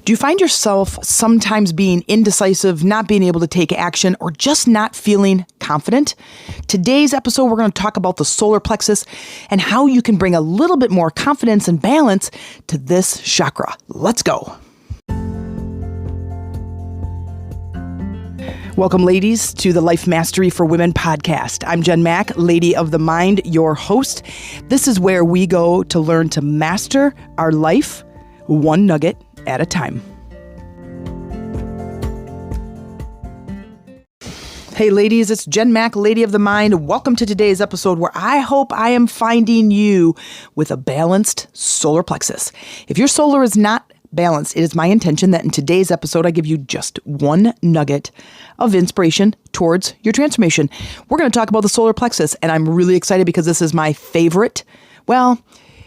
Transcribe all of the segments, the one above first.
Do you find yourself sometimes being indecisive, not being able to take action, or just not feeling confident? Today's episode, we're going to talk about the solar plexus and how you can bring a little bit more confidence and balance to this chakra. Let's go. Welcome, ladies, to the Life Mastery for Women podcast. I'm Jen Mack, Lady of the Mind, your host. This is where we go to learn to master our life one nugget at a time. Hey ladies, it's Jen Mack, Lady of the Mind. Welcome to today's episode where I hope I am finding you with a balanced solar plexus. If your solar is not balanced, it is my intention that in today's episode I give you just one nugget of inspiration towards your transformation. We're going to talk about the solar plexus, and I'm really excited because this is my favorite. Well,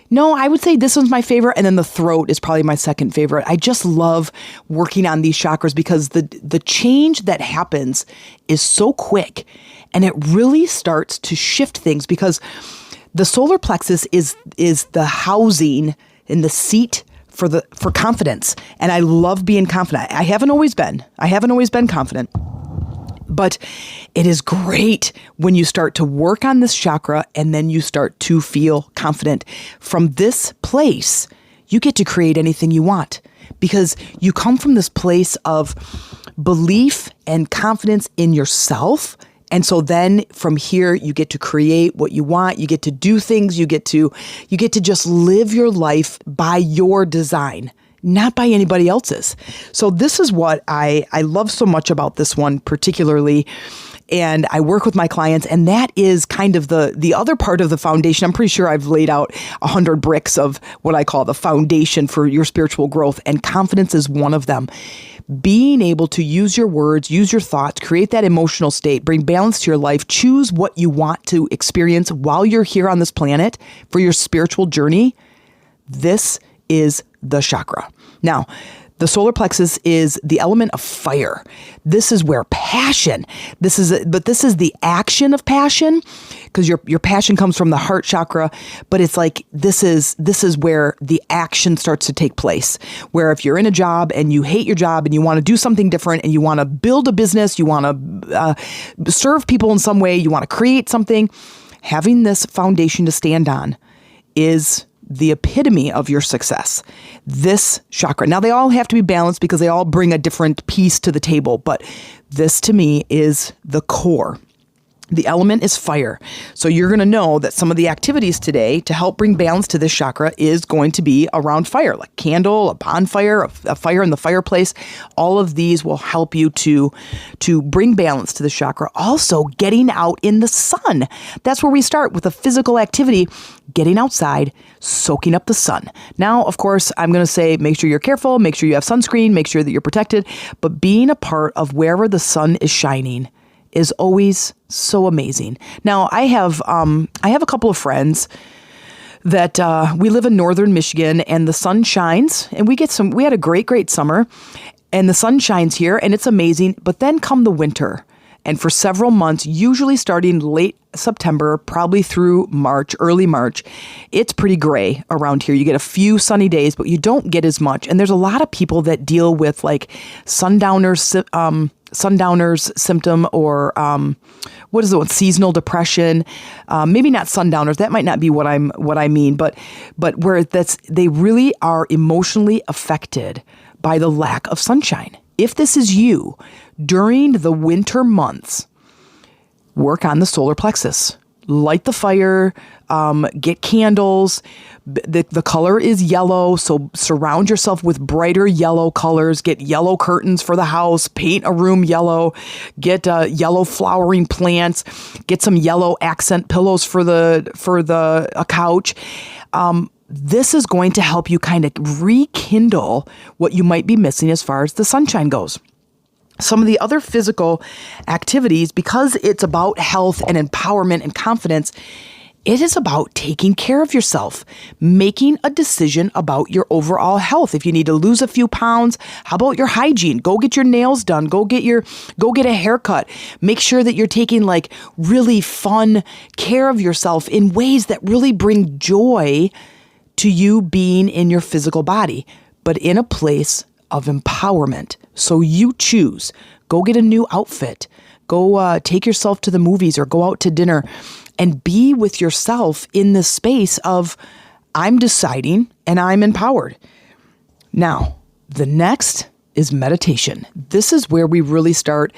no, I would say this one's my favorite, and then the throat is probably my second favorite. I just love working on these chakras because the change that happens is so quick, and it really starts to shift things because the solar plexus is the housing and the seat for confidence. And I love being confident. I haven't always been confident. But it is great when you start to work on this chakra and then you start to feel confident. From this place, you get to create anything you want because you come from this place of belief and confidence in yourself. And so then from here, you get to create what you want. You get to do things. You get to just live your life by your design, not by anybody else's. So this is what I love so much about this one particularly. And I work with my clients, and that is kind of the other part of the foundation. I'm pretty sure I've laid out 100 bricks of what I call the foundation for your spiritual growth, and confidence is one of them. Being able to use your words, use your thoughts, create that emotional state, bring balance to your life, choose what you want to experience while you're here on this planet for your spiritual journey. This is the chakra. Now, the solar plexus is the element of fire. This is where passion, this is the action of passion, because your passion comes from the heart chakra, but it's like this is where the action starts to take place. Where if you're in a job and you hate your job and you want to do something different and you want to build a business, you want to serve people in some way, you want to create something, having this foundation to stand on is the epitome of your success. This chakra. Now, they all have to be balanced because they all bring a different piece to the table, but this to me is the core. The element is fire. So you're going to know that some of the activities today to help bring balance to this chakra is going to be around fire, like candle, a bonfire, a fire in the fireplace. All of these will help you to bring balance to the chakra. Also, getting out in the sun. That's where we start with a physical activity, getting outside, soaking up the sun. Now, of course, I'm going to say make sure you're careful, make sure you have sunscreen, make sure that you're protected, but being a part of wherever the sun is shining is always so amazing. Now, I have a couple of friends that we live in northern Michigan, and the sun shines, and we had a great summer, and the sun shines here, and it's amazing. But then come the winter, and for several months, usually starting late September, probably through March, early March, it's pretty gray around here. You get a few sunny days, but you don't get as much. And there's a lot of people that deal with like sundowners symptom, or what is the one? Seasonal depression. Maybe not sundowners. That might not be what I mean, but where they really are emotionally affected by the lack of sunshine. If this is you during the winter months, work on the solar plexus. Light the fire, get candles. The color is yellow, so surround yourself with brighter yellow colors. Get yellow curtains for the house. Paint a room yellow. Get yellow flowering plants. Get some yellow accent pillows for a couch. This is going to help you kind of rekindle what you might be missing as far as the sunshine goes. Some of the other physical activities, because it's about health and empowerment and confidence, it is about taking care of yourself, making a decision about your overall health. If you need to lose a few pounds, how about your hygiene? Go get your nails done. Go get a haircut. Make sure that you're taking like really fun care of yourself in ways that really bring joy to you being in your physical body, but in a place of empowerment. So you choose. Go get a new outfit. Go take yourself to the movies or go out to dinner and be with yourself in this space of I'm deciding and I'm empowered. Now, the next is meditation. This is where we really start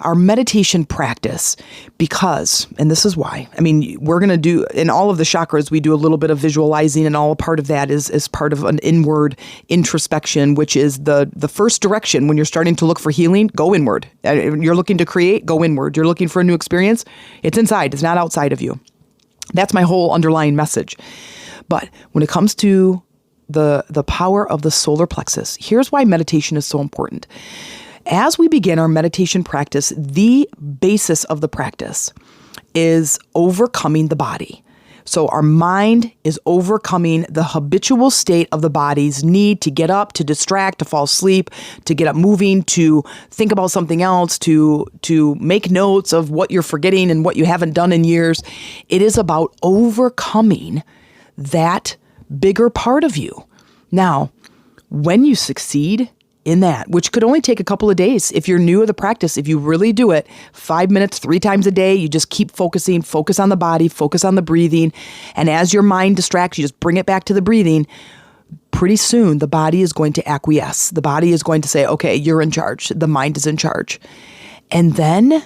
our meditation practice because, and this is why, we're going to do, in all of the chakras, we do a little bit of visualizing, and all a part of that is part of an inward introspection, which is the first direction. When you're starting to look for healing, go inward. You're looking to create, go inward. You're looking for a new experience, it's inside. It's not outside of you. That's my whole underlying message. But when it comes to the power of the solar plexus, here's why meditation is so important. As we begin our meditation practice, the basis of the practice is overcoming the body. So our mind is overcoming the habitual state of the body's need to get up, to distract, to fall asleep, to get up moving, to think about something else, to make notes of what you're forgetting and what you haven't done in years. It is about overcoming that bigger part of you. Now, when you succeed in that, which could only take a couple of days. If you're new to the practice, if you really do it 5 minutes, 3 times a day, you just keep focusing, focus on the body, focus on the breathing. And as your mind distracts, you just bring it back to the breathing. Pretty soon, the body is going to acquiesce. The body is going to say, okay, you're in charge. The mind is in charge. And then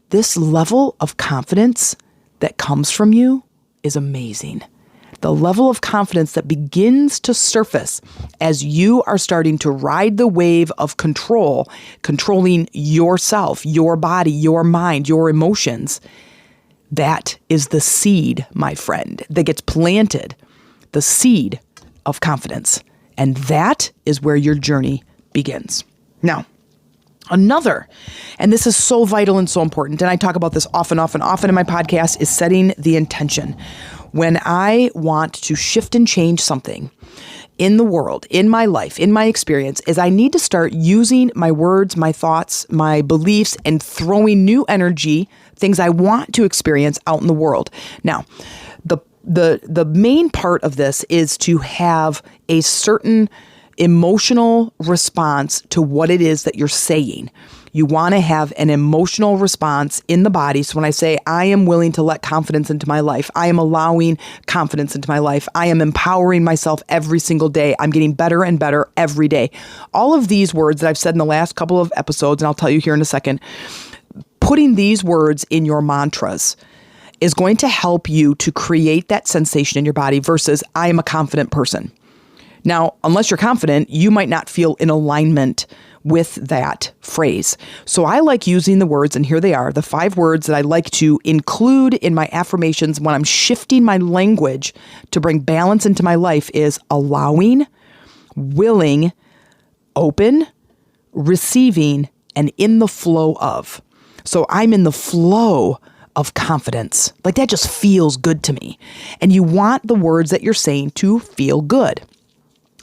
this level of confidence that comes from you is amazing. The level of confidence that begins to surface as you are starting to ride the wave of controlling yourself, your body, your mind, your emotions. That is the seed, my friend, that gets planted, the seed of confidence. And that is where your journey begins. Now, another, and this is so vital and so important, and I talk about this often in my podcast, is setting the intention. When I want to shift and change something in the world, in my life, in my experience, is I need to start using my words, my thoughts, my beliefs, and throwing new energy, things I want to experience out in the world. Now, the main part of this is to have a certain emotional response to what it is that you're saying. You want to have an emotional response in the body. So when I say, I am willing to let confidence into my life, I am allowing confidence into my life, I am empowering myself every single day, I'm getting better and better every day. All of these words that I've said in the last couple of episodes, and I'll tell you here in a second, putting these words in your mantras is going to help you to create that sensation in your body versus I am a confident person. Now, unless you're confident, you might not feel in alignment with that phrase. So I like using the words, and here they are, the 5 words that I like to include in my affirmations when I'm shifting my language to bring balance into my life is allowing, willing, open, receiving, and in the flow of. So I'm in the flow of confidence. Like that just feels good to me. And you want the words that you're saying to feel good.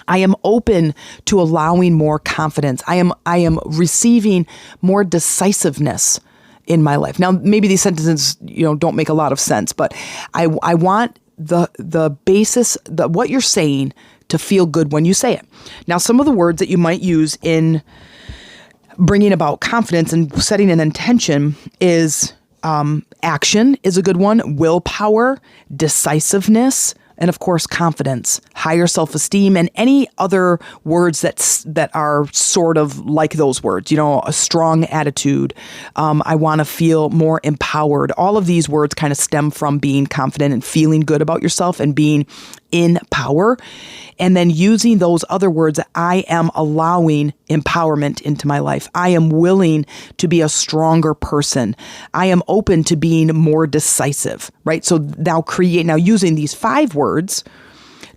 I am open to allowing more confidence. I am receiving more decisiveness in my life. Now, maybe these sentences, don't make a lot of sense, but I want the basis, what you're saying to feel good when you say it. Now, some of the words that you might use in bringing about confidence and setting an intention is action is a good one, willpower, decisiveness, and of course, confidence, higher self-esteem, and any other words that are sort of like those words, a strong attitude. I want to feel more empowered. All of these words kind of stem from being confident and feeling good about yourself and being in power. And then using those other words, I am allowing empowerment into my life. I am willing to be a stronger person. I am open to being more decisive, right? So now using these 5 words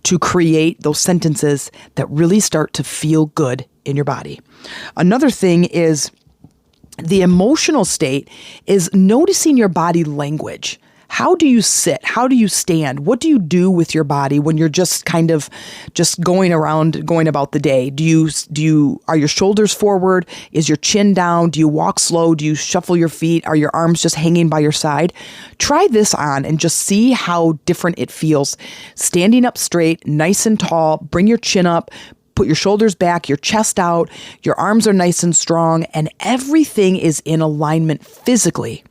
to create those sentences that really start to feel good in your body. Another thing is the emotional state is noticing your body language. How do you sit? How do you stand? What do you do with your body when you're just kind of just going about the day? Are your shoulders forward? Is your chin down? Do you walk slow? Do you shuffle your feet? Are your arms just hanging by your side? Try this on and just see how different it feels. Standing up straight, nice and tall, bring your chin up, put your shoulders back, your chest out, your arms are nice and strong, and everything is in alignment physically.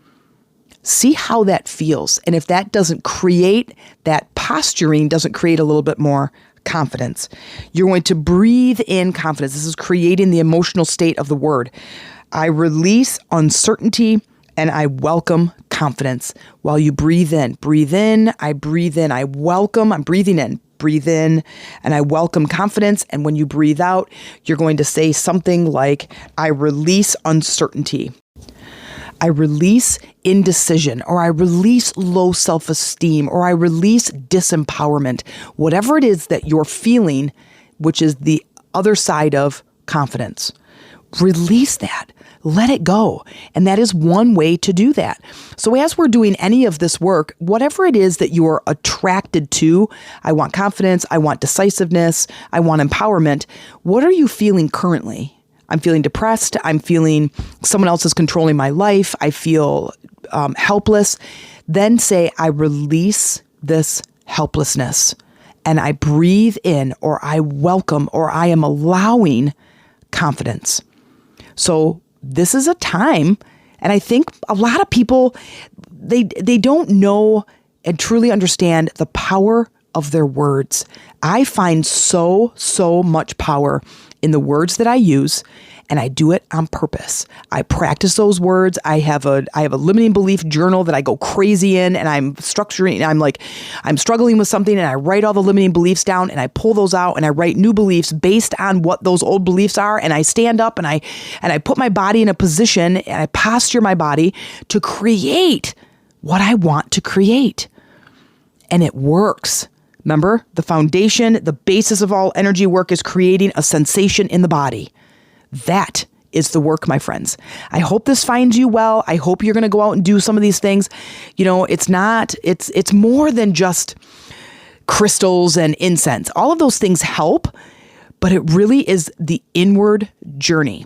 See how that feels. And if that doesn't create, that posturing doesn't create a little bit more confidence, you're going to breathe in confidence. This is creating the emotional state of the word. I release uncertainty and I welcome confidence. While you breathe in, I breathe in, I welcome, I'm breathing in, breathe in, and I welcome confidence. And when you breathe out, you're going to say something like, I release uncertainty. I release indecision, or I release low self-esteem, or I release disempowerment. Whatever it is that you're feeling, which is the other side of confidence. Release that. Let it go. And that is one way to do that. So as we're doing any of this work, whatever it is that you are attracted to, I want confidence, I want decisiveness, I want empowerment. What are you feeling currently? I'm feeling depressed. I'm feeling someone else is controlling my life. I feel helpless. Then say, I release this helplessness and I breathe in, or I welcome, or I am allowing confidence. So this is a time, and I think a lot of people, they don't know and truly understand the power of their words. I find so much power in the words that I use, and I do it on purpose. I practice those words. I have a limiting belief journal that I go crazy in, and I'm structuring. I'm struggling with something, and I write all the limiting beliefs down, and I pull those out, and I write new beliefs based on what those old beliefs are. And I stand up, and I put my body in a position, and I posture my body to create what I want to create, and it works. Remember, the foundation, the basis of all energy work is creating a sensation in the body. That is the work, my friends. I hope this finds you well. I hope you're going to go out and do some of these things. You know, it's more than just crystals and incense. All of those things help, but it really is the inward journey.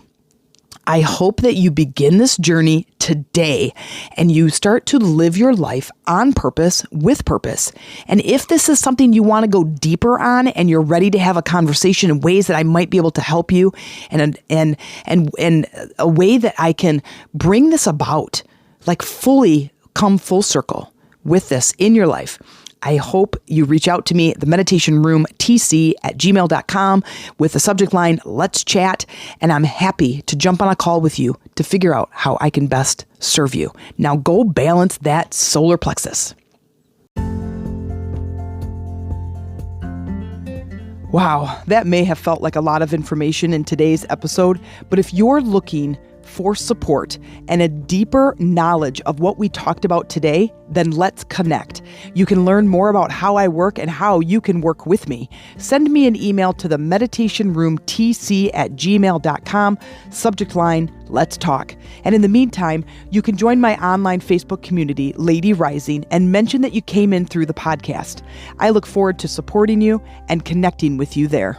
I hope that you begin this journey today and you start to live your life on purpose, with purpose. And if this is something you want to go deeper on and you're ready to have a conversation in ways that I might be able to help you and a way that I can bring this about, like fully come full circle with this in your life, I hope you reach out to me at themeditationroomtc@gmail.com with the subject line, let's chat. And I'm happy to jump on a call with you to figure out how I can best serve you. Now go balance that solar plexus. Wow, that may have felt like a lot of information in today's episode, but if you're looking for support and a deeper knowledge of what we talked about today, then let's connect. You can learn more about how I work and how you can work with me. Send me an email to themeditationroomtc@gmail.com, subject line, let's talk. And in the meantime, you can join my online Facebook community, Lady Rising, and mention that you came in through the podcast. I look forward to supporting you and connecting with you there.